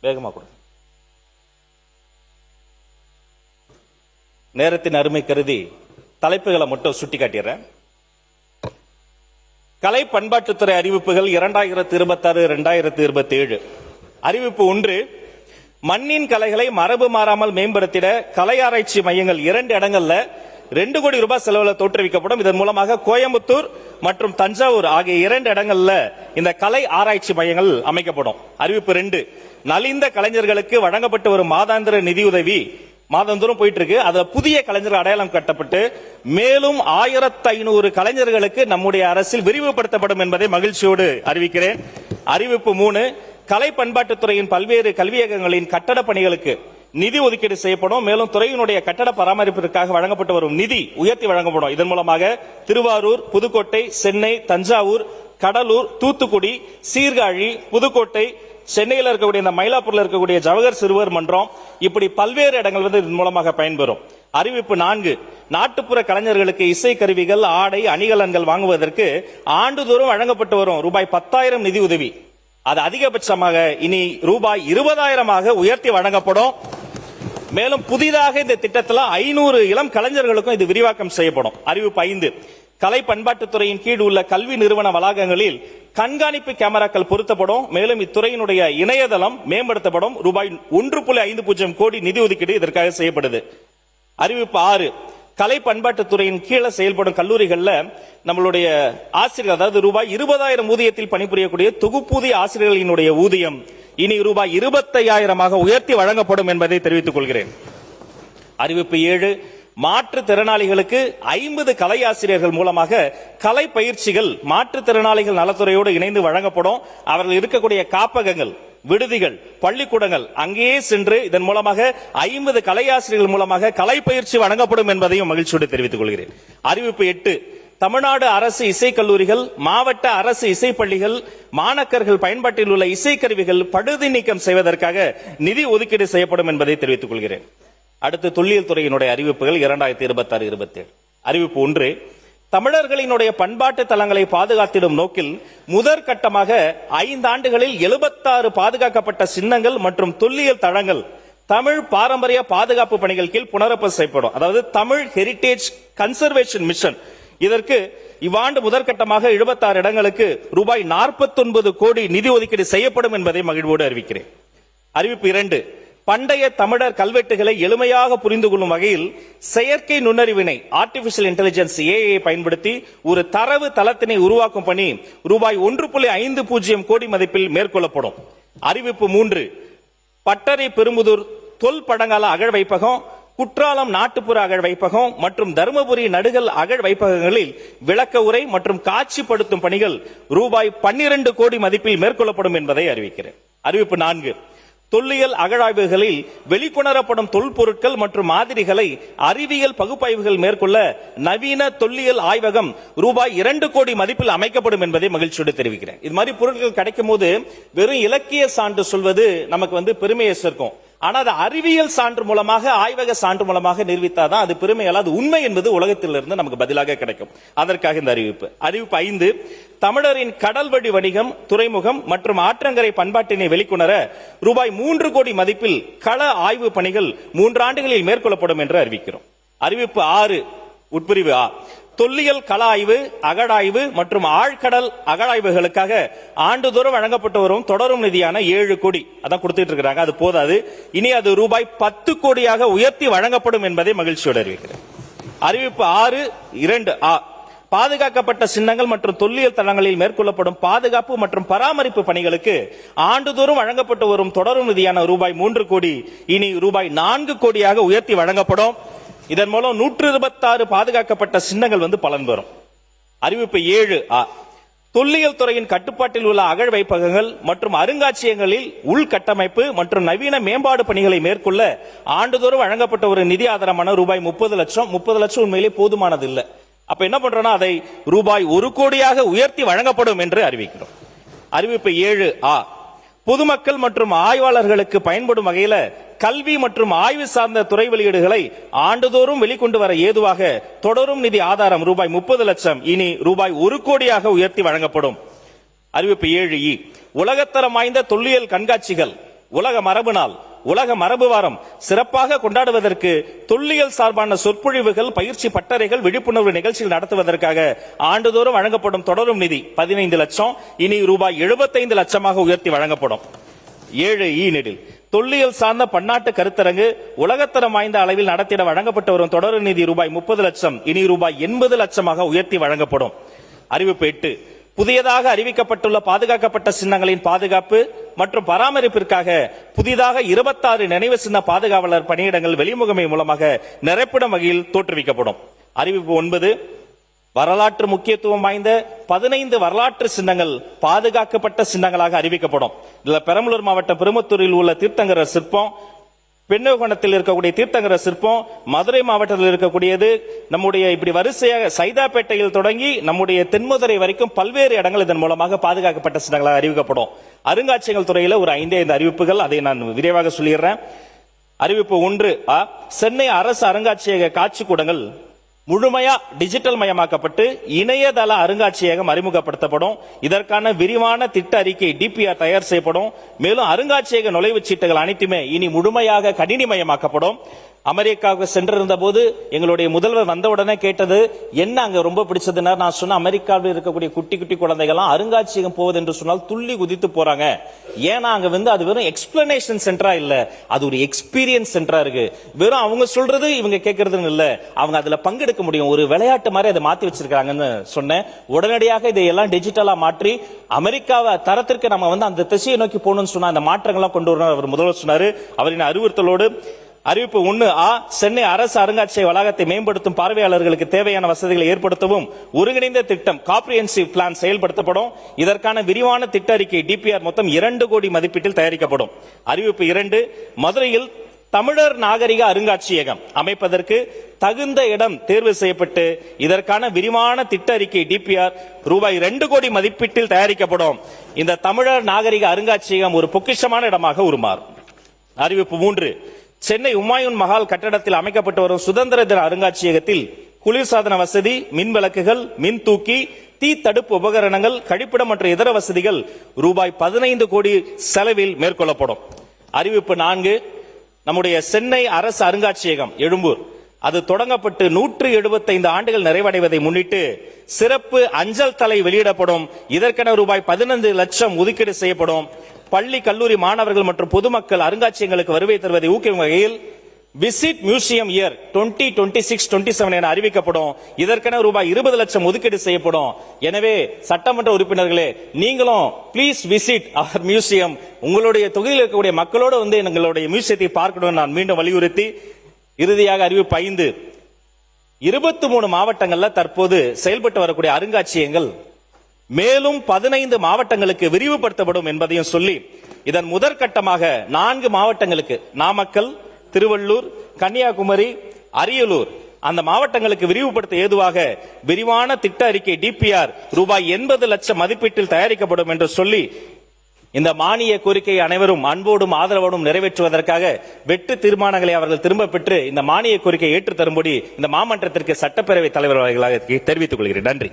வேகமா கொடு. நேரத்தின் அருமை கருதி தலைப்புகளை மட்டும் சுட்டி காட்டிடுறேன். கலை பண்பாட்டுத்துறை அறிவிப்புகள் 2026-2027. அறிவிப்பு 1. மண்ணின் கலைகளை மரபு மாறாமல் மேம்படுத்திட கலை ஆராய்ச்சி மையங்கள் 2 இடங்கள்ல 2 கோடி ரூபாய் செலவில் தோற்றுவிக்கப்படும். இதன் மூலமாக கோயம்புத்தூர் மற்றும் தஞ்சாவூர் ஆகிய 2 இடங்கள்ல இந்த கலை ஆராய்ச்சி மையங்கள் அமைக்கப்படும். அறிவிப்பு 2. நலிந்த கலைஞர்களுக்கு வழங்கப்பட்டு வரும் மாதாந்திர நிதியுதவி மாதந்தோறும் போயிட்டு இருக்கு. அதுல புதிய கலைஞர்கள் அடையாளம் கட்டப்பட்டு மேலும் 1500 கலைஞர்களுக்கு நம்முடைய அரசில் விரிவுபடுத்தப்படும் என்பதை மகிழ்ச்சியோடு அறிவிக்கிறேன். அறிவிப்பு 3. கலை பண்பாட்டுத்துறையின் பல்வேறு கல்வியகங்களின் கட்டட பணிகளுக்கு நிதி ஒதுக்கீடு செய்யப்படும். மேலும் துறையினுடைய கட்டட பராமரிப்பிற்காக வழங்கப்பட்டு வரும் நிதி உயர்த்தி வழங்கப்படும். இதன் மூலமாக திருவாரூர், புதுக்கோட்டை, சென்னை, தஞ்சாவூர், கடலூர், தூத்துக்குடி, சீர்காழி, புதுக்கோட்டை, சென்னையில் இருக்கக்கூடிய இந்த மயிலாப்பூர்ல இருக்கக்கூடிய ஜவஹர் சிறுவர் மன்றம் இப்படி பல்வேறு இடங்கள் இதன் மூலமாக பயன்பெறும். அறிவிப்பு 4. நாட்டுப்புற கலைஞர்களுக்கு இசை கருவிகள், ஆடை, அணிகலன்கள் வாங்குவதற்கு ஆண்டுதோறும் வழங்கப்பட்டு வரும் ரூபாய் 10,000 நிதி உதவி அது அதிகபட்சமாக இனி ரூபாய் 20,000 உயர்த்தி வழங்கப்படும். மேலும் புதிதாக இந்த திட்டத்தில் 500 இளம் கலைஞர்களுக்கும் இது விரிவாக்கம் செய்யப்படும். அறிவிப்பு 5. கலை பண்பாட்டுத்துறையின் கீழ் உள்ள கல்வி நிறுவன வளாகங்களில் கண்காணிப்பு கேமராக்கள் பொருத்தப்படும். மேலும் இத்துறையினுடைய இணையதளம் மேம்படுத்தப்படும். ரூபாய் 1.50 கோடி நிதி ஒதுக்கீடு இதற்காக செய்யப்படுது. அறிவிப்பு 6. கலை பண்பாட்டுத்துறையின் கீழே செயல்படும் கல்லூரிகள்ல நம்மளுடைய ஆசிரியர் அதாவது ரூபாய் 20,000 ஊதியத்தில் பணிபுரியக்கூடிய தொகுப்பூதிய ஆசிரியர்களினுடைய ஊதியம் இனி ரூபாய் 25,000 உயர்த்தி வழங்கப்படும் என்பதை தெரிவித்துக் கொள்கிறேன். அறிவிப்பு 7. மாற்றுத்திறனாளிகளுக்கு 50 கலை ஆசிரியர்கள் மூலமாக கலை பயிற்சிகள் மாற்றுத்திறனாளிகள் நலத்துறையோடு இணைந்து வழங்கப்படும். அவர்கள் இருக்கக்கூடிய காப்பகங்கள், விடுதிகள், பள்ளிக்கூடங்கள் அங்கேயே சென்று இதன் மூலமாக 50 கலை ஆசிரியர்கள் மூலமாக கலை பயிற்சி வழங்கப்படும் என்பதையும் மகிழ்ச்சியோடு தெரிவித்துக் கொள்கிறேன். அறிவிப்பு 8. தமிழ்நாடு அரசு இசைக்கல்லூரிகள், மாவட்ட அரசு இசைப்பள்ளிகள், மாணக்கர்கள் பயன்பாட்டில் உள்ள இசைக்கருவிகள் பழுது நீக்கம் செய்வதற்காக நிதி ஒதுக்கீடு செய்யப்படும் என்பதை தெரிவித்துக் கொள்கிறேன். அடுத்து தொல்லியல் துறையினுடைய அறிவிப்புகள் 2026-27. அறிவிப்பு 1. தமிழர்களினுடைய பண்பாட்டு தலங்களை பாதுகாத்திடும் நோக்கில் முதற்கட்டமாக 5 ஆண்டுகளில் 76 பாதுகாக்கப்பட்ட சின்னங்கள் மற்றும் தொல்லியல் தளங்கள் தமிழ் பாரம்பரிய பாதுகாப்பு பணிகள் கீழ் புனரமைப்பு செய்யப்படும். அதாவது தமிழ் ஹெரிடேஜ் கன்சர்வேஷன் மிஷன் இதற்கு இவ்வாண்டு முதற்கட்டமாக 76 இடங்களுக்கு ரூபாய் 49 கோடி நிதி ஒதுக்கீடு செய்யப்படும் என்பதை மகிழ்வோடு அறிவிக்கிறேன். அறிவிப்பு 2. பண்டைய தமிழர் கல்வெட்டுகளை எளிமையாக புரிந்து கொள்ளும் வகையில் செயற்கை நுண்ணறிவினை ஆர்டிபிஷியல் இன்டெலிஜென்ஸ் AI பயன்படுத்தி ஒரு தரவு தளத்தினை உருவாக்கும் பணி ரூபாய் 1.50 கோடி மதிப்பில் மேற்கொள்ளப்படும். அறிவிப்பு 3. பட்டறை பெருமுதூர் தொல் பழங்கால அகழ் வைப்பகம், குற்றாலம் நாட்டுப்புற அகழ் வைப்பகம் மற்றும் தருமபுரி நடுகல் அகழ் வைப்பகங்களில் விளக்க உரை மற்றும் காட்சிப்படுத்தும் பணிகள் ரூபாய் 12 கோடி மதிப்பில் மேற்கொள்ளப்படும் என்பதை அறிவிக்கிறேன். அறிவிப்பு 4. தொல்லியல் அகழாய்வுகளில் வெளிக்கொணரப்படும் தொல்பொருட்கள் மற்றும் மாதிரிகளை அறிவியல் பகுப்பாய்வுகள் மேற்கொள்ள நவீன தொல்லியல் ஆய்வகம் ரூபாய் 2 கோடி மதிப்பில் அமைக்கப்படும் என்பதை மகிழ்ச்சியோடு தெரிவிக்கிறேன். இது மாதிரி பொருட்கள் கிடைக்கும் போது வெறும் இலக்கிய சான்று சொல்வது நமக்கு பெருமையை சேர்க்கும். ஆனா அது அறிவியல் சான்று மூலமாக, ஆய்வக சான்று மூலமாக நிரூபித்தாதான் அது பெருமை அல்ல, அது உண்மை என்பது உலகத்திலிருந்து நமக்கு பதிலாக கிடைக்கும். அதற்காக இந்த அறிவிப்பு. அறிவிப்பு 5. தமிழரின் கடல் வழி வணிகம், துறைமுகம் மற்றும் ஆற்றங்கரை பண்பாட்டினை வெளிக்கொணர ரூபாய் 3 கோடி மதிப்பில் கள ஆய்வு பணிகள் 3 ஆண்டுகளில் மேற்கொள்ளப்படும் என்று அறிவிக்கிறோம். அறிவிப்பு 6. உட்பிரிவு A. தொல்லியல் கள ஆய்வு, அகழாய்வு மற்றும் ஆழ்கடல் அகழாய்வுகளுக்காக ஆண்டுதோறும் வழங்கப்பட்டு வரும் தொடரும் நிதியான 7 கோடி அதான் கொடுத்துட்டு இருக்காங்க. அது போதாது, இனி அது ரூபாய் 10 கோடியாக உயர்த்தி வழங்கப்படும் என்பதை மகிழ்ச்சியோடு அறிவிக்கிறேன். அறிவிப்பு 6.2a. பாதுகாக்கப்பட்ட சின்னங்கள் மற்றும் தொல்லியல் தளங்களில் மேற்கொள்ளப்படும் பாதுகாப்பு மற்றும் பராமரிப்பு பணிகளுக்கு ஆண்டுதோறும் வழங்கப்பட்டு வரும் தொடரும் நிதியான ரூபாய் 3 கோடி இனி ரூபாய் 4 கோடியாக உயர்த்தி வழங்கப்படும். இதன் மூலம் 126 பாதுகாக்கப்பட்ட சின்னங்கள் பலன் பெறும். அறிவிப்பு 7A. தொல்லியல் துறையின் கட்டுப்பாட்டில் உள்ள அகழ் வைப்பகங்கள் மற்றும் அருங்காட்சியகங்களில் உள்கட்டமைப்பு மற்றும் நவீன மேம்பாடு பணிகளை மேற்கொள்ள ஆண்டுதோறும் வழங்கப்பட்ட ஒரு நிதி ஆதாரமான ரூபாய் 30 லட்சம். 30 லட்சம் உண்மையிலே போதுமானது இல்லை. அப்ப என்ன பண்றோம்னா அதை ரூபாய் 1 கோடியாக உயர்த்தி வழங்கப்படும் என்று அறிவிக்கிறோம். அறிவிப்பு 7A. பொதுமக்கள் மற்றும் ஆய்வாளர்களுக்கு பயன்படும் வகையில கல்வி மற்றும் ஆய்வு சார்ந்த துறை வெளியீடுகளை ஆண்டுதோறும் வெளிக்கொண்டு வர ஏதுவாக தொடரும் நிதி ஆதாரம் ரூபாய் 30 லட்சம் இனி ரூபாய் 1 கோடியாக உயர்த்தி வழங்கப்படும். அறிவிப்பு 7E. உலகத்தரம் வாய்ந்த தொல்லியல் கண்காட்சிகள், உலக மரபு நாள், உலக மரபு வாரம் சிறப்பாக கொண்டாடுவதற்கு தொல்லியல் சார்பான சொற்பொழிவுகள், பயிற்சி பட்டறைகள், விழிப்புணர்வு நிகழ்ச்சிகள் நடத்துவதற்காக ஆண்டுதோறும் வழங்கப்படும் தொடரும் நிதி 15 லட்சம் இனி ரூபாய் 75 லட்சமாக உயர்த்தி வழங்கப்படும். 7 நெடில் தொல்லியல் சார்ந்த பன்னாட்டு கருத்தரங்கு உலகத்தரம் வாய்ந்த அளவில் நடத்திட வழங்கப்பட்டு வரும் தொடர் நிதி ரூபாய் 30 லட்சம் இனி ரூபாய் 80 லட்சமாக உயர்த்தி வழங்கப்படும். அறிவிப்பு 8 புதியதாக அறிவிக்கப்பட்டுள்ள பாதுகாக்கப்பட்ட சின்னங்களின் பாதுகாப்பு மற்றும் பராமரிப்பிற்காக புதிதாக 26 நினைவு சின்ன பாதுகாவலர் பணியிடங்கள் வெளிமுகமை மூலமாக நிரப்பிடும் வகையில் தோற்றுவிக்கப்படும். அறிவிப்பு 9 வரலாற்று முக்கியத்துவம் வாய்ந்த 15 வரலாற்று சின்னங்கள் பாதுகாக்கப்பட்ட சின்னங்களாக அறிவிக்கப்படும். இதுல பெரம்பலூர் மாவட்டம் பெருமத்தூரில் உள்ள தீர்த்தங்கர சிற்பம், பெண்ணகோணத்தில் இருக்கக்கூடிய தீர்த்தங்கர சிற்பம், மதுரை மாவட்டத்தில் இருக்கக்கூடியது, நம்முடைய இப்படி வரிசையாக சைதாப்பேட்டையில் தொடங்கி நம்முடைய தென்மதுரை வரைக்கும் பல்வேறு இடங்கள் இதன் மூலமாக பாதுகாக்கப்பட்ட சின்னங்களாக அறிவிக்கப்படும். அருங்காட்சியகங்கள் துறையில் ஒரு 5 அறிவிப்புகள், அதை நான் விரைவாக சொல்லிடுறேன். அறிவிப்பு 1 சென்னை அரசு அருங்காட்சியக காட்சி கூடங்கள் முழுமையா டிஜிட்டல் மயமாக்கப்பட்டு இணையதள அருங்காட்சியகம் அறிமுகப்படுத்தப்படும். இதற்கான விரிவான திட்ட அறிக்கை DPR தயார் செய்யப்படும். மேலும் அருங்காட்சியக நுழைவுச் சீட்டுகள் அனைத்துமே இனி முழுமையாக கணினிமயமாக்கப்படும். அமெரிக்காவுக்கு சென்றிருந்த போது எங்களுடைய முதல்வர் வந்தவுடனே கேட்டது என்ன அங்க ரொம்ப பிடிச்சதுன்னா, நான் சொன்ன அமெரிக்காவில் இருக்கக்கூடிய குட்டி குட்டி குழந்தைகள்லாம் அருங்காட்சியகம் போவது என்று சொன்னால் துள்ளி குதித்து போறாங்க. ஏன்னா அங்க அது வெறும் எக்ஸ்பிளனேஷன் சென்டரா இல்ல, அது ஒரு எக்ஸ்பீரியன்ஸ் சென்டரா இருக்கு. வெறும் அவங்க சொல்றது இவங்க கேட்கறதுன்னு இல்ல, அவங்க அதுல பங்கெடுக்க முடியும். ஒரு விளையாட்டு மாதிரி அதை மாத்தி வச்சிருக்காங்கன்னு சொன்னேன். உடனடியாக இதையெல்லாம் டிஜிட்டலா மாற்றி அமெரிக்காவை தரத்திற்கு நம்ம அந்த திசையை நோக்கி போகணும்னு சொன்னா அந்த மாற்றங்கள்லாம் கொண்டு வரணும் அவர் முதல்வர் சொன்னாரு. அவரின் அறிவுறுத்தலோடு அறிவிப்பு 1 சென்னை அரசு அருங்காட்சியக வளாகத்தை மேம்படுத்தும் பார்வையாளர்களுக்கு தேவையான வசதிகளை ஏற்படுத்தவும் ஒருங்கிணைந்த திட்டம் காம்ப்ரிஹென்சிவ் பிளான் செயல்படுத்தப்படும். இதற்கான விரிவான திட்ட அறிக்கை DPR மொத்தம் 2 கோடி மதிப்பீட்டில் தயாரிக்கப்படும். அறிவிப்பு 2 மதுரையில் தமிழர் நாகரிக அருங்காட்சியகம் அமைப்பதற்கு தகுந்த இடம் தேர்வு செய்யப்பட்டு இதற்கான விரிவான திட்ட அறிக்கை DPR ரூபாய் 2 கோடி மதிப்பீட்டில் தயாரிக்கப்படும். இந்த தமிழர் நாகரிக அருங்காட்சியகம் ஒரு பொக்கிஷமான இடமாக உருமாறும். அறிவிப்பு 3 சென்னை உமாயூன் மஹால் கட்டடத்தில் அமைக்கப்பட்டு வரும் சுதந்திர தின அருங்காட்சியகத்தில் குளிர்சாதன வசதி, மின் விளக்குகள், மின் தூக்கி, தீ தடுப்பு உபகரணங்கள், கழிப்பிடம் மற்றும் இதர வசதிகள் ரூபாய் 15 கோடி செலவில் மேற்கொள்ளப்படும். அறிவிப்பு 4 நம்முடைய சென்னை அரசு அருங்காட்சியகம் எழும்பூர் அது தொடங்கப்பட்டு 175 ஆண்டுகள் நிறைவடைவதை முன்னிட்டு சிறப்பு அஞ்சல் தலை வெளியிடப்படும். இதற்கென ரூபாய் 15 லட்சம் ஒதுக்கீடு செய்யப்படும். பள்ளி கல்லூரி மாணவர்கள் மற்றும் பொதுமக்கள் அருங்காட்சியகங்களுக்கு வருகை தருவதை ஊக்குவிக்கும் வகையில் விசிட் மியூசியம் இயர் 2026-27 என அறிவிக்கப்படும். இதற்கென ரூபாய் 20 லட்சம் ஒதுக்கீடு செய்யப்படும். எனவே சட்டமன்ற உறுப்பினர்களே, நீங்களும் ப்ளீஸ் விசிட் அவர் மியூசியம். உங்களுடைய தொகுதியில் இருக்கக்கூடிய மக்களோடு எங்களுடைய மியூசியத்தை பார்க்கணும் நான் மீண்டும் வலியுறுத்தி, இறுதியாக அறிவிப்பு 5 23 மாவட்டங்களில் தற்போது செயல்பட்டு வரக்கூடிய அருங்காட்சியகங்கள் மேலும் 15 மாவட்டங்களுக்கு விரிவுபடுத்தப்படும் என்பதையும் சொல்லி, இதன் முதற்கட்டமாக 4 மாவட்டங்களுக்கு நாமக்கல், திருவள்ளூர், கன்னியாகுமரி, அரியலூர் அந்த மாவட்டங்களுக்கு விரிவுபடுத்த ஏதுவாக விரிவான திட்ட அறிக்கை DPR ரூபாய் 80 லட்சம் மதிப்பீட்டில் தயாரிக்கப்படும் என்று சொல்லி, இந்த மானிய கோரிக்கையை அனைவரும் அன்போடும் ஆதரவோடும் நிறைவேற்றுவதற்காக வெட்டு தீர்மானங்களை அவர்கள் திரும்ப பெற்று இந்த மானிய கோரிக்கையை ஏற்று தரும்படி இந்த மாமன்றத்திற்கு சட்டப்பேரவை தலைவர் அவர்களாக தெரிவித்துக் கொள்கிறேன். நன்றி.